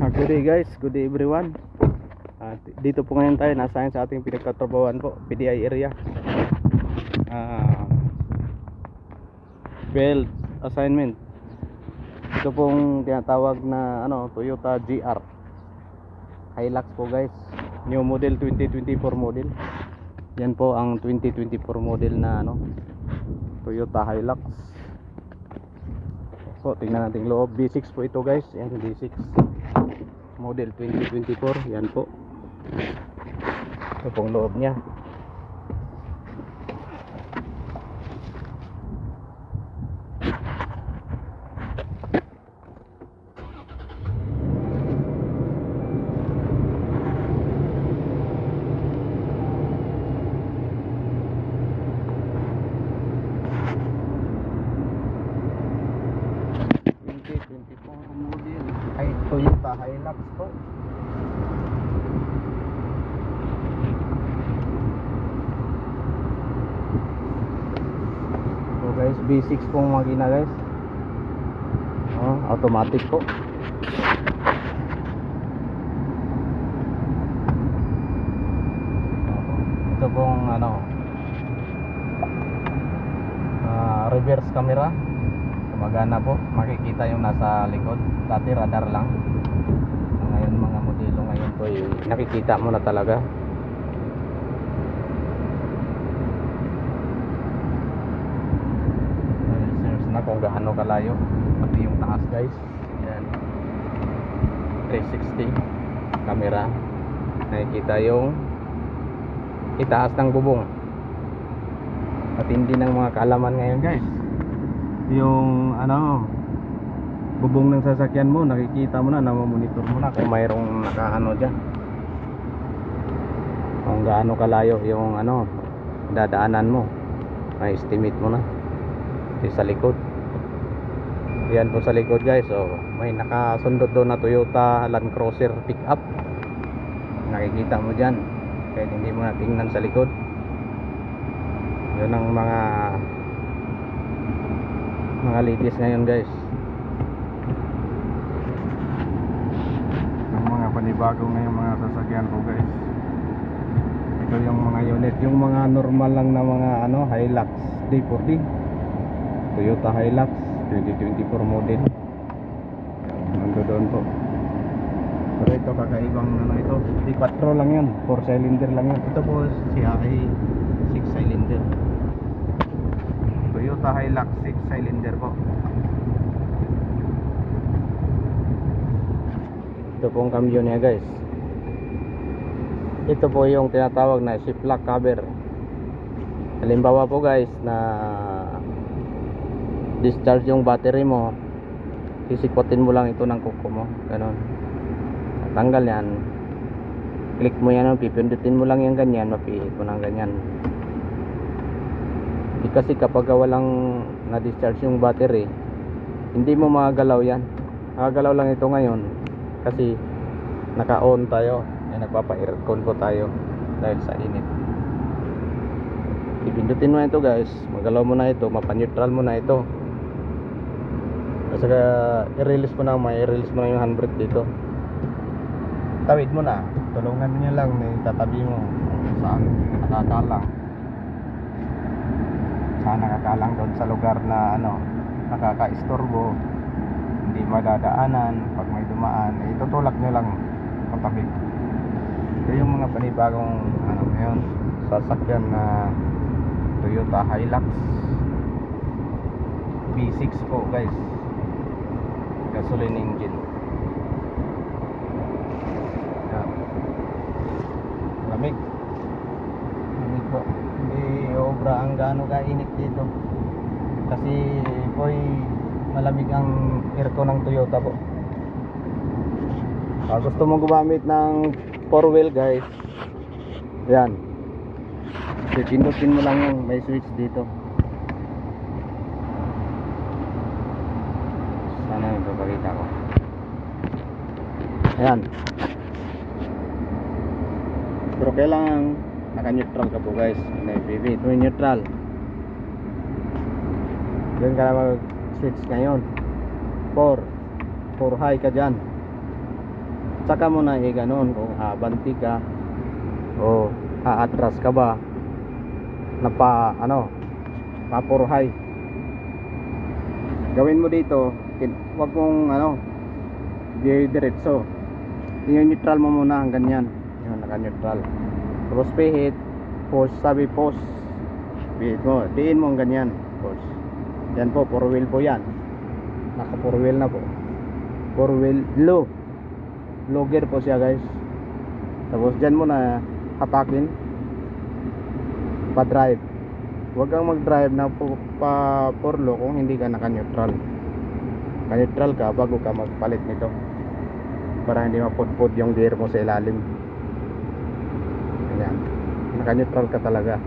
Good day guys, good day everyone. Dito po ngayon tayo, nasa sa ating pinagtatrabawan po, PDI area. Field assignment. Ito pong tinatawag na Toyota GR Hilux po guys. New model 2024 model. Yan po ang 2024 model na Toyota Hilux. Po, tingnan natin loob. B6 po ito guys. Yan B6 model 2024. Yan po. Ito pong loob niya. Ay, Toyota Hilux po. So guys, B6 pong makina guys. Automatic po. Ito pong reverse camera. Gumagana po, makikita yung nasa likod. Dati radar lang. Ngayon mga modelo ngayon po nakikita mo na talaga. Search na kung gaano kalayo. Pati yung taas guys. Yan. 360 camera. Nakikita yung itaas ng bubong. Matindi ng mga kaalaman ngayon guys. Yung bubong ng sasakyan mo, nakikita mo na, namamonitor mo na kung mayroong nakaano dyan, kung gaano kalayo yung dadaanan mo, may estimate mo na. Sa likod, yan po sa likod guys. So may nakasundot doon na Toyota Land Cruiser pickup, nakikita mo dyan kahit hindi mo na tingnan sa likod. Yun ang mga ladies ngayon guys. Ang mga panibago ngayon mga sasakyan ko guys. Ito yung mga unit, yung mga normal lang na mga Hilux D4D, Toyota Hilux 2024 model. Nando doon po. Pero ito kakaibang ito, D4 lang yun, 4 cylinder lang yun. Ito po siya ay 6 cylinder. Toyota Hilux 6 cylinder po. Ito pong cambio niya guys. Ito po yung tinatawag na shift-lock cover. Halimbawa po guys na discharge yung battery mo, sisikwatin mo lang ito ng kuko mo, ganon. Tanggal yan, click mo yan, pipindutin mo lang yung ganyan, mapihit mo ng ganyan. Kasi kapag walang na-discharge yung battery, hindi mo magagalaw yan. Magagalaw lang ito ngayon kasi naka-on tayo, nagpapa-aircon po tayo dahil sa init. Ipindutin mo na ito guys, magalaw mo na ito, mapa-neutral mo na ito. Kasi i-release mo na, i-release mo na yung handbrake dito. Tawid mo na, tulungan niya lang, tatabi mo kung saan nakakalang. Nakakalang doon sa lugar na nakaka-istorbo, hindi madadaanan. Pag may dumaan, itutulak nyo lang patabi. Ito yung mga panibagong ngayon sasakyan na Toyota Hilux B6 po guys, gasoline engine. Lamig po, hindi obra ang gaano kainit dito kasi po malamig ang aircon ng Toyota po. Gusto mong gumamit ng 4-wheel guys, yan, pipindutin mo lang yung may switch dito. Sana yung papakita ko. Ayan, pero kailangan naka-neutral ka po guys. Ito yung neutral. Diyan ka na mag-switch ngayon. 4 high ka dyan. Saka mo na ganun kung abanti ka o aatras ka ba na papurhay. Gawin mo dito, wag mong diretso. Yung neutral mo muna hanggang yan. Yun, naka-neutral. Tapos pihit, push, sabi push. Pihit mo, diin mo hanggang yan. Push. Yan po, 4 wheel po yan. Naka 4 wheel na po. 4 wheel low. Low gear po siya guys. Tapos dyan mo na hatakin. Pa-drive. Huwag kang mag-drive na pa 4 low kung hindi ka naka-neutral. Naka-neutral ka bago ka magpalit nito. Para hindi mapudpud yung gear mo sa ilalim. Ayan. Naka-neutral ka talaga.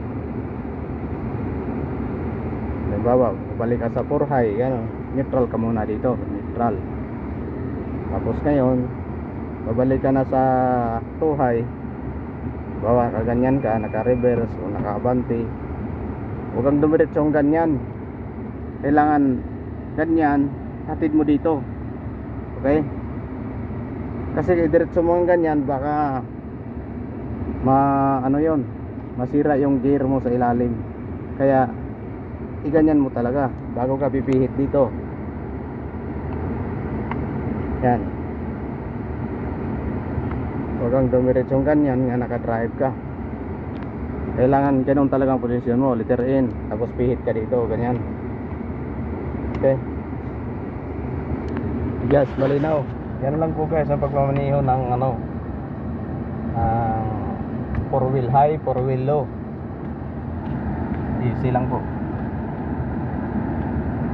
Halimbawa, balik ka sa 4 high, neutral ka muna dito, neutral. Tapos ngayon, babalik ka na sa 2 high. Bawa ka ganyan ka, naka-reverse o naka-abante. Huwag kang dumiretsong ganyan. Kailangan ganyan, hatid mo dito. Okay? Kasi diretso mo ang ganyan, baka masira yung gear mo sa ilalim. Kaya iganyan mo talaga bago ka pipihit dito. Yan. Huwag kang dumiretsong ganyan nga naka-drive ka. Kailangan ganun talagang posisyon mo, letter in, tapos pihit ka dito, ganyan. Okay. Yes, malinaw. Yan lang po guys ang pagmamaneho ng 4 wheel high, 4 wheel low. Easy lang po.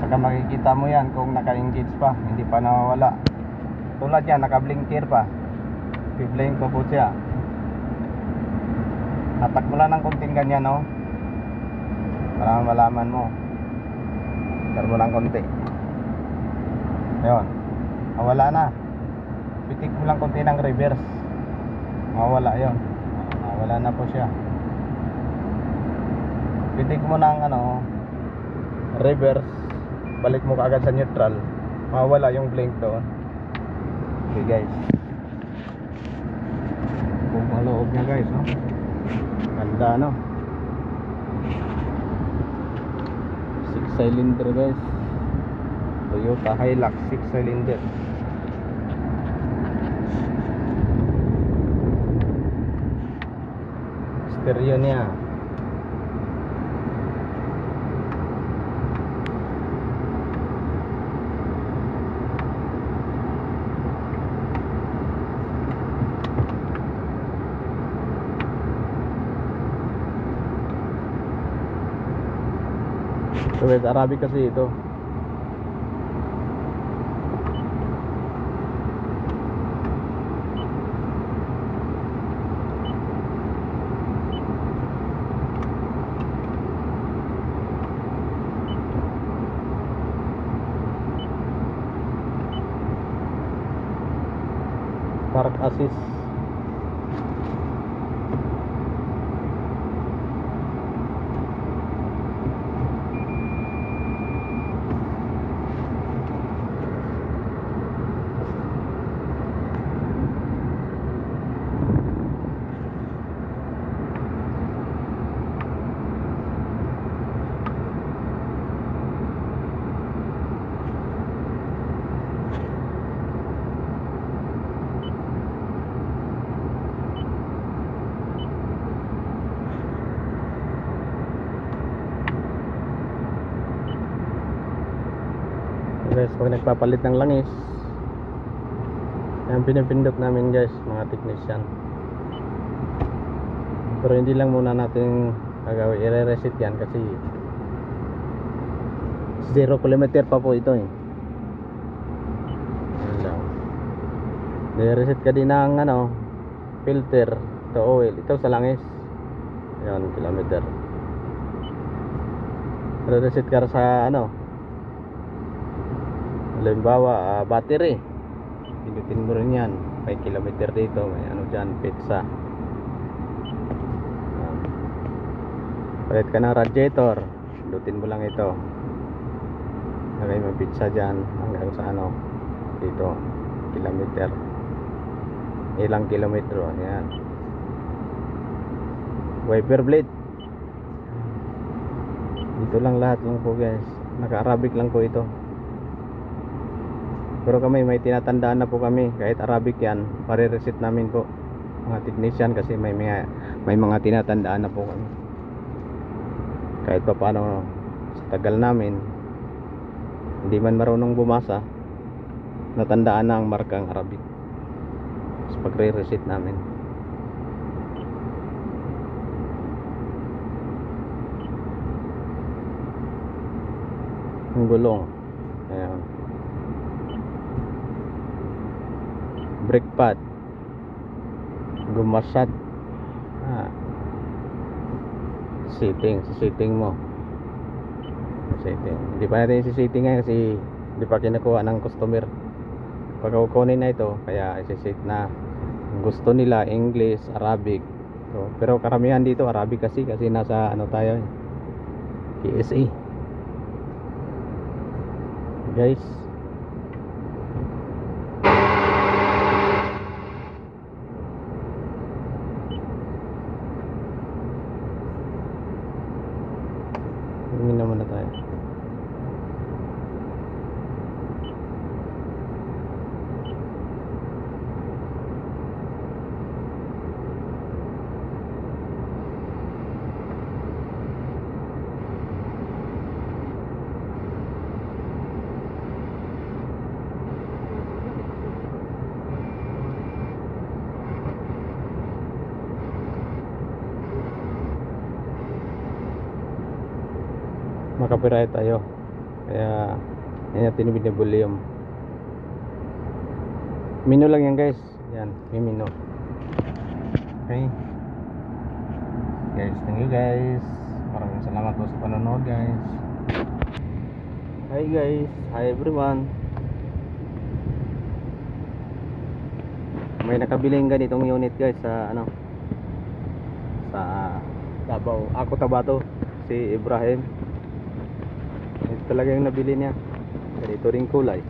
Saka makikita mo yan kung naka-engage pa, hindi pa nawawala. Tulad yan, naka-blinker pa. Piblink pa po siya. Hatak mo lang ng konting ganyan, para malaman mo. Dar mo lang konti. Ayun, nawala na. Pitik mo lang konti ng reverse, mawala yon. Wala na po siya. Pitik mo ng reverse, balik mo kaagad sa neutral, mawala yung blink doon. Okay guys, kung maloob niya guys, ganda 6 cylinder guys, Toyota Hilux 6 cylinder. Stereo niya. Suwed Arabic kasi ito. Park assist. Guys, pag nagpapalit ng langis, yan pinipindot namin guys, mga technician. Pero hindi lang muna natin gagawin, i-reset yan kasi 0 kilometer pa po ito i-reset ka din ng filter to oil, ito sa langis. Yan, kilometer. I-reset ka sa halimbawa battery, pinutin mo rin yan, may kilometer dito, may dyan, pizza. Palit ka ng radiator, pinutin mo lang ito, lagay mo pizza dyan hanggang sa dito, kilometer. ilang kilometro. Ayan. Wiper blade. Dito lang lahat lang po guys. Naka-Arabic lang po ito. Pero kami may tinatandaan na po kami. Kahit Arabic yan, pare-reset namin po mga technician kasi may mga tinatandaan na po kami. Kahit pa paano sa tagal namin, hindi man marunong bumasa, natandaan na ang markang Arabic. Tapos pagre-reset namin. Ang gulong. Ayan. Brake pad. Gumasat. Sitting mo. Sitting. Hindi pa natin sisitting ngayon kasi hindi pa kinukuha ng customer. Pag kukunin na ito, kaya isisit na. Gusto nila English, Arabic. So, pero karamihan dito Arabic kasi nasa ano tayo, PSA. Guys. Tingin naman na tayo. Makapiright tayo, kaya yan natin binibuli yung menu lang yan guys. Yan, may menu. Okay guys, thank you guys, maraming salamat po sa panonood guys. Hi guys, hi everyone. May nakabiling ganitong unit guys sa ano, sa Davao, ako Tabato, si Ibrahim. Ito talaga yung nabili niya. Ganito ring kulay.